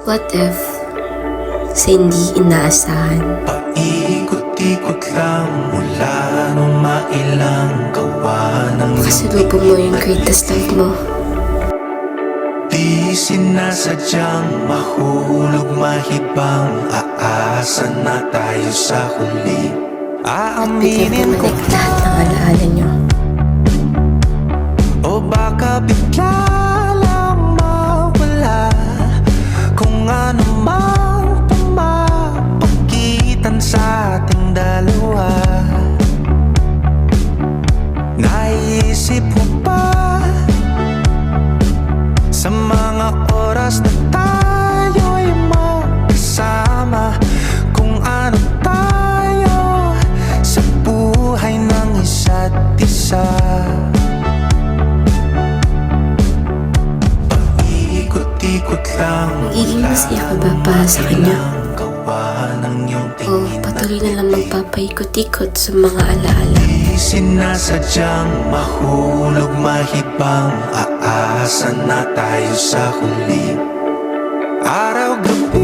What if sa hindi inaasahan? Paikot-ikot lang mula nung mailang gawa ng Makasalubong mo yung greatest love mo. di sinasadyang mahulog mahibang. Aasa na tayo sa huli. At biglang Aaminin ko bumalik lahat ng alaala niyo. o baka bigla lang mawala kung ano mang pumapagitan sa ating dalawa. Naisip mo ba sa mga oras na tayo'y magkasama kung ano tayo sa buhay ng isa't isa? Paikot-ikot lang Magiging masaya ka ba para sa kanya? gawa ng iyong O tingin. patuloy na lang magpapaikot-ikot sa mga alaala? Di sinasadyang mahulog mahibang. Aasa na tayo sa huli. Araw-gabi